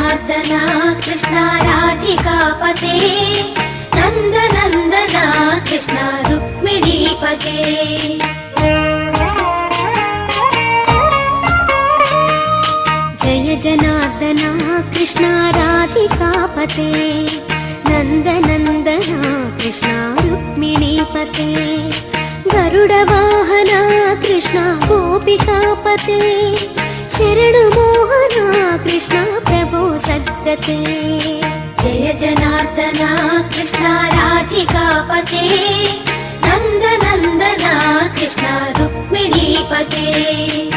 जनार्दना कृष्ण राधिकापते नन्दनन्दना कृष्ण रुक्मिणीपते जय जनार्दना कृष्ण राधिकापते नन्दनन्दना कृष्ण रुक्मिणीपते गरुडवाहना कृष्ण गोपिकापते शरणमोहना कृष्ण प्रभो सद्गते जय जनार्दना कृष्ण राधिकापते नन्दनन्दना कृष्ण रुक्मिणीपते